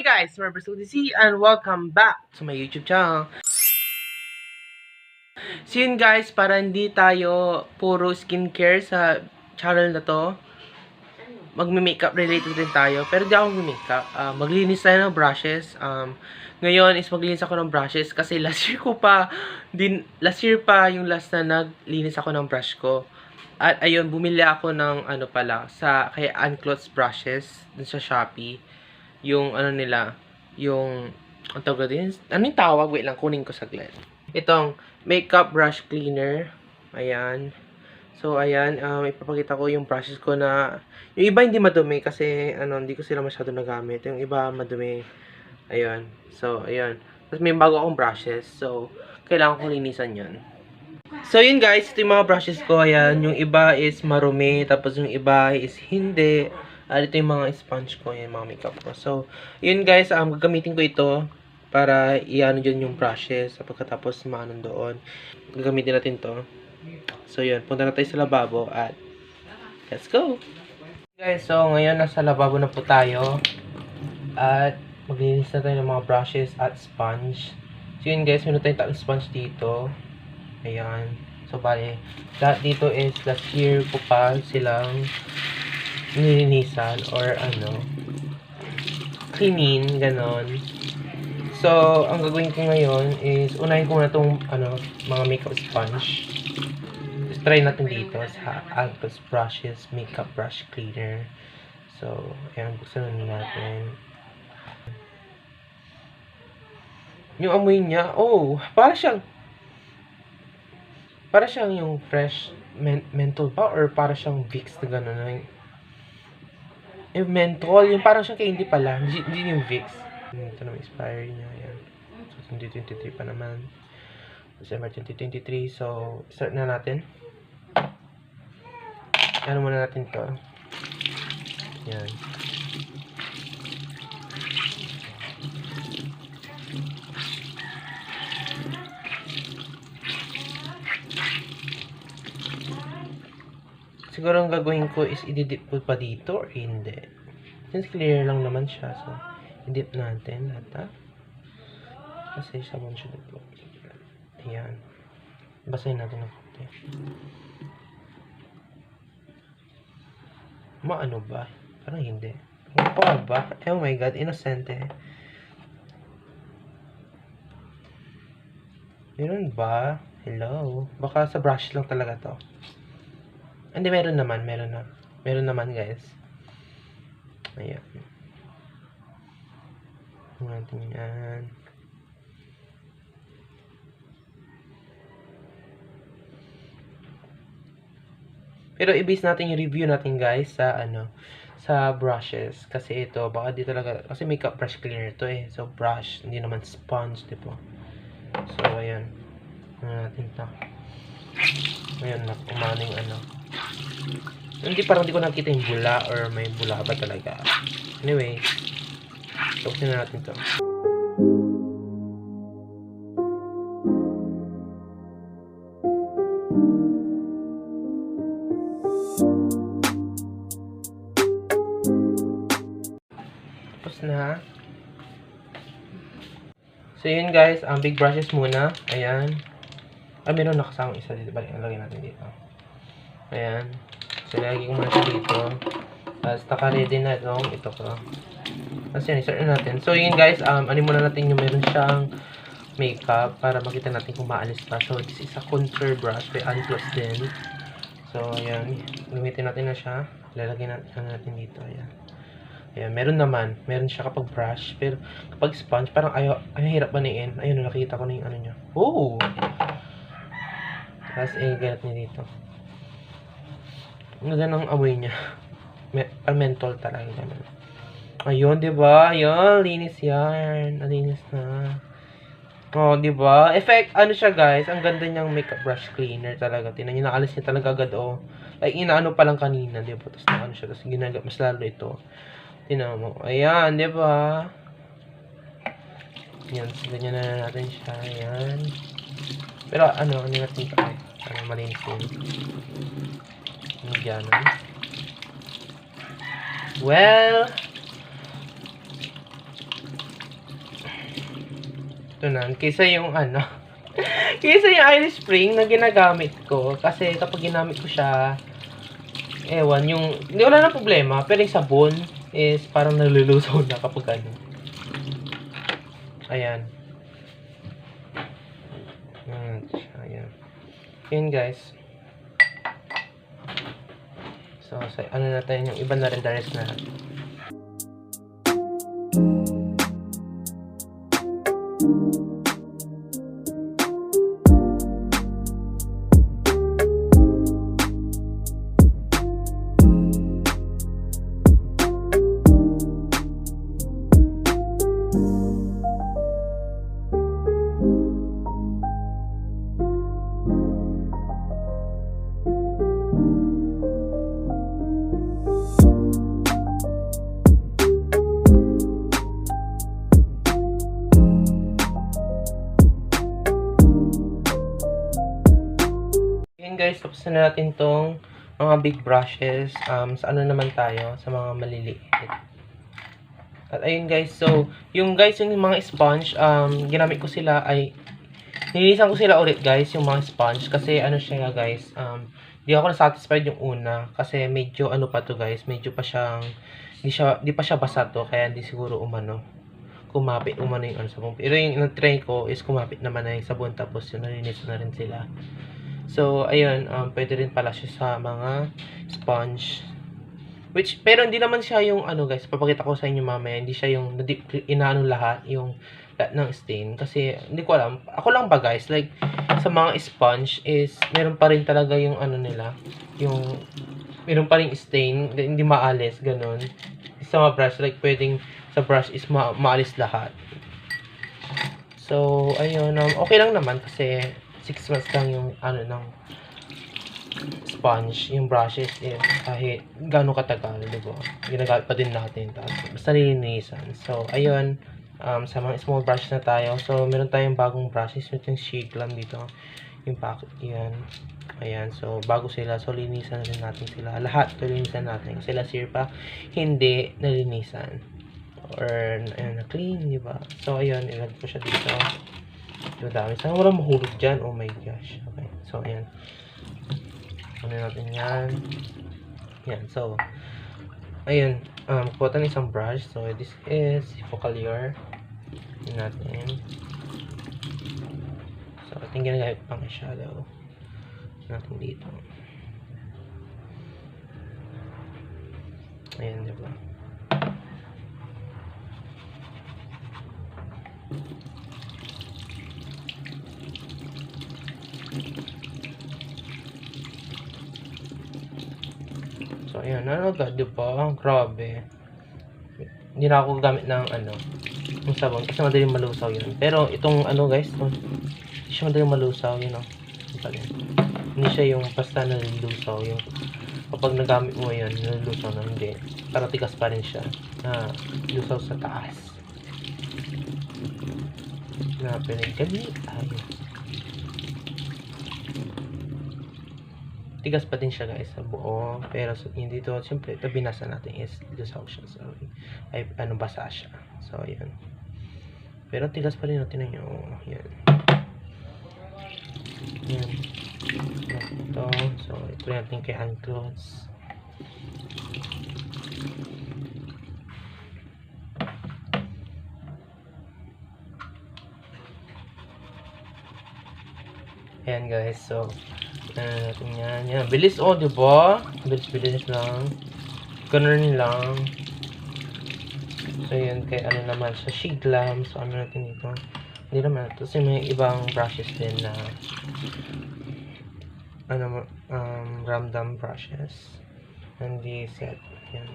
guys, we're DC and welcome back to my YouTube channel. So yun guys, para hindi tayo puro skincare sa channel na to, magme-makeup related din tayo. Pero di ako mag-makeup. Maglinis tayo ng brushes. Ngayon is maglinis ako ng brushes kasi last year pa yung last na naglinis ako ng brush ko. At ayun, bumili ako ng kay Clutz brushes dun sa Shopee. Yung ano nila, yung ang tawag din, anong tawag? Wait lang, kunin ko saglit. Itong makeup brush cleaner. Ayan. So, ayan, ipapakita ko yung brushes ko na, yung iba hindi madumi kasi, hindi ko sila masyado nagamit. Yung iba madumi. Ayan. So, ayan. Tapos may bago akong brushes. So, kailangan kong linisan yan. So, yun guys, ito yung mga brushes ko. Ayan, yung iba is marumi, tapos yung iba is hindi. Ito yung mga sponge ko, yung mga makeup ko. So, yun guys, gagamitin ko ito para i-ano dyan yung brushes. Pagkatapos maanon doon, gagamitin natin to. So, yun, punta na tayo sa lababo at let's go! Guys, so ngayon nasa lababo na po tayo at maglinis na tayo ng mga brushes at sponge. So, yun guys, meron tayong sponge dito. Ayan. So, bali, lahat dito is last year ko pa silang nilinisan or cleanin, ganon. So, ang gagawin ko ngayon is unahin ko na itong mga makeup sponge. Just try natin dito sa Clutz brushes makeup brush cleaner. So, ayan, buksan na natin. Yung amoy niya, oh, para siyang yung fresh menthol ba or para siyang Vicks na gano'n. Yung menthol, yung parang siyang candy pala, hindi yung Vicks. Ito na expiry niya, ayan. So, 2023 pa naman. December 2023, so, start na natin. Ano muna natin to. Ayan. Siguro ang gagawin ko is i-dip ko pa dito or hindi. Since clear lang naman siya, so i-dip natin lahat. Kasi sabon siya dito. Ayan. Basahin natin ng konti. Maano ba? Parang hindi. Ano ba? Oh my god, inosente. Meron ba? Hello? Baka sa brush lang talaga to. Hindi, meron naman guys. Ayan. Natin yan. Pero i-base natin yung review natin guys sa sa brushes. Kasi ito, baka di talaga, kasi makeup brush cleaner to eh. So brush, hindi naman sponge, diba? So ayan. Natin to. Ayan, umaning parang hindi ko nakita yung bula or may bula ba talaga. Anyway, tapos na natin to. Tapos na. So yun guys, ang big brushes muna. Ayan. Meron nakasamang isa dito. Balik, lagyan natin dito. Ayan. So, lagay ko muna siya dito. Tapos, naka-ready na ito ko. Tapos yan, i-start na natin. So, yun guys, ano muna natin yung meron siyang makeup para makita natin kung maalis pa. So, this is a contour brush by Clutz din. So, ayan. Gamitin natin na siya. Lalagyan natin dito. Ayan. Ayan, meron siya kapag brush. Pero, kapag sponge, parang ayaw hirap baniin. Ayun, nakita ko na yung niya. Oh! Tapos, ganat niya dito. Ang ganda ng amoy niya. Menthol talaga naman. Ayun, diba? Ayun, linis yan. Linis na. Oh, diba? Effect, siya guys. Ang ganda niyang makeup brush cleaner talaga. Tingnan niyo, nakalis niya talaga agad, oh. Like, inaano pa lang kanina, diba? Tapos, siya. Tapos, ginagamit, mas lalo ito. Tingnan mo. Ayan, diba? Ayan, ganyan na natin siya. Ayan. Pero, natin ito. Malinis yun. Yan. Well, tunan. Kaysa yung ano, kaysa yung Irish Spring na ginagamit ko. Kasi kapag ginamit ko siya, ewan, yung, hindi wala na problema. Pero yung sabon is parang nalulusaw na kapag ano. Ayan. Ayan. Yun guys. So, ano natin, yung iba na rin, the rest na. Guys, tapos na natin tong mga big brushes. Sa ano naman tayo? Sa mga maliliit. At ayun guys, so, yung mga sponge, ginamit ko sila ay, nilinisan ko sila ulit guys, yung mga sponge. Kasi ano siya guys, di ako na-satisfied yung una. Kasi medyo ano pa to guys, medyo pa siyang, di pa siya basa to. Kaya hindi siguro kumapit yung ano sabon. Pero yung try ko is kumapit naman na yung sabon. Tapos yun, nalinis na rin sila. So, ayun, pwede rin pala siya sa mga sponge. Pero hindi naman siya yung, ano guys, papakita ko sa inyo mamaya, hindi siya yung, inaano lahat, yung lahat ng stain. Kasi, hindi ko alam. Ako lang ba guys, like, sa mga sponge is, meron pa rin talaga yung, ano nila, yung, meron pa rin stain, hindi maalis, ganun. Sa mga brush, like, pwedeng, sa brush is maalis lahat. So, ayun, okay lang naman kasi, 6 months lang yung ano ng sponge, yung brushes is kahit gaano katagal, diba? Ginagamit pa din natin. Tapos, basta nilinisan. So, ayun, sa mga small brush na tayo. So, meron tayong bagong brushes. Ito yung shake lang dito. Yung packet, yan. Ayan, so, bago sila. So, linisan rin natin sila. Lahat, linisan natin. Sila sir pa, hindi nalinisan. Or, ayun, na-clean, diba? So, ayun, ilagay ko siya dito. So, dami. Sana walang mahulog dyan. Oh my gosh. Okay. So, ayan. Ano natin yan. Yan. So, ayun. Kuha tayo ng isang brush. So, this is Focalier. Yan natin. So, ating ginagamit pang shadow. Natin dito. Ayan, diba? So, ayan. Ano agad, diba? Grabe. Hindi na ako gamit ng, ng sabon. Kasi madaling malusaw yun. Pero, itong, guys, hindi siya madaling malusaw, yun, Hindi siya yung basta nalilusaw. Yung, kapag nagamit mo yan, nalilusaw na, hindi. Para tigas pa rin siya. Na, lusaw sa taas. Na, pinagdali. Ayun. Tigas pa din siya guys sa buo, pero yung dito siyempre ito binasa natin is lusaw siya, so ay basa siya, so ayan, pero tigas pa rin natin nyo, yan, ito, so ito natin kay Clutz. Ayan guys, so natin yan. Bilis diba? Bilis lang. Ganun lang. So yun, kay naman sa shade glam. So ano natin dito? Hindi naman ito. Kasi may ibang brushes din na random brushes. Hindi set. Ayan.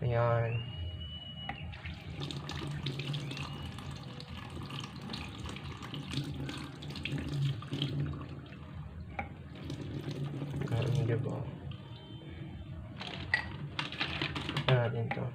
Ayan. Diba? Ano natin to?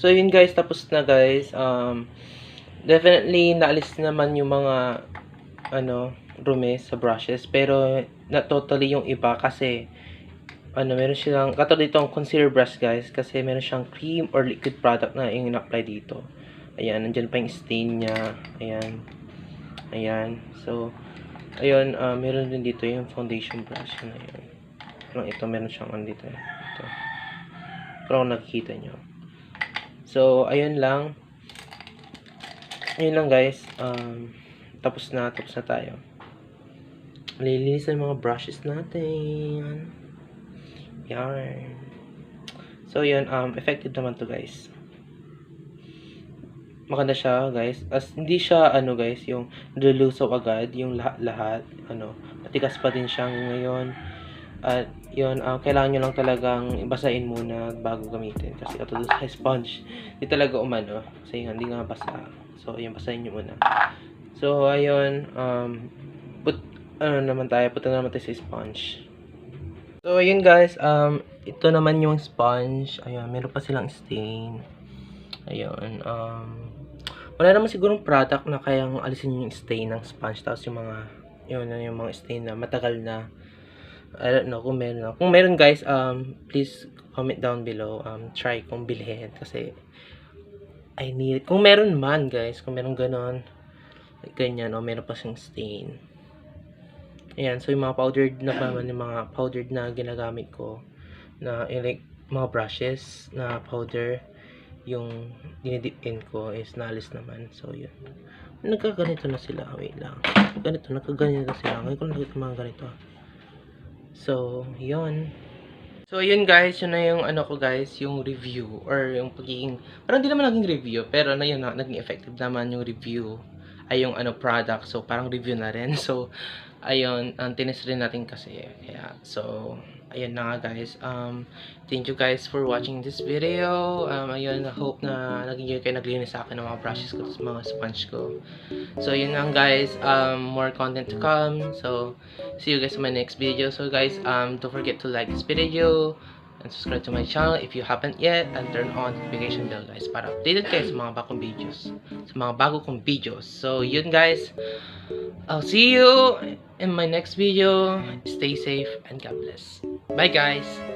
So yun guys, tapos na guys. Definitely naalis naman yung mga rumi sa brushes, pero not totally yung iba kasi meron silang katulad dito ang concealer brush guys, kasi meron siyang cream or liquid product na yung in-apply dito. Ayan, nandiyan pa yung stain niya. Ayan. Ayan. So ayun, meron din dito yung foundation brush na yun. Parang ito meron siyang dito. Ito. Pero kung nakikita nyo. So, ayun lang. Ayun lang guys. Tapos na tayo. Lilinis ang mga brushes natin. Yan. So, yun. Effective naman to guys. Maganda siya guys. As hindi siya, guys, yung lulusaw agad. Yung lahat. Matigas pa din siya ngayon. At yun, kailangan nyo lang talagang basahin muna bago gamitin. Kasi katulad sa sponge, hindi talaga umano. Kasi hindi nga basa. So, yun, basahin nyo muna. So, ayun, punta naman tayo sa sponge. So, ayun guys, ito naman yung sponge. Ayun, meron pa silang stain. Ayun, wala naman sigurong product na kayang alisin yung stain ng sponge. Tapos yung mga stain na matagal na. I don't know kung meron na. Kung meron guys, please comment down below. Try kong bilhin kasi I need it. Kung meron man guys, kung meron ganon, like ganyan, meron pa siyang stain. Ayan, so yung mga powdered na naman, yung mga powdered na ginagamit ko na like mga brushes na powder, yung dinidip in ko is nalis naman. So yun. Nagkaganito na sila. Wait lang. Nagkaganito na sila. Ngayon ko nakita mga ganito. So, yun. So, yun guys, yun na yung ko guys, yung review or yung pagiging, parang hindi naman naging review, pero yun na, naging effective naman yung review ay yung product. So, parang review na rin. So, ayun, tinis rin natin kasi. Kaya, so, ayun na nga guys. Thank you guys for watching this video. Ayun, I hope na naging kayo naglinis sa akin ng mga brushes ko, mga sponge ko. So, yun lang guys. More content to come. So, see you guys in my next video. So, guys, don't forget to like this video and subscribe to my channel if you haven't yet, and turn on notification bell guys para updated kayo sa mga bagong videos. So, yun guys. I'll see you in my next video. Stay safe and God bless. Bye guys.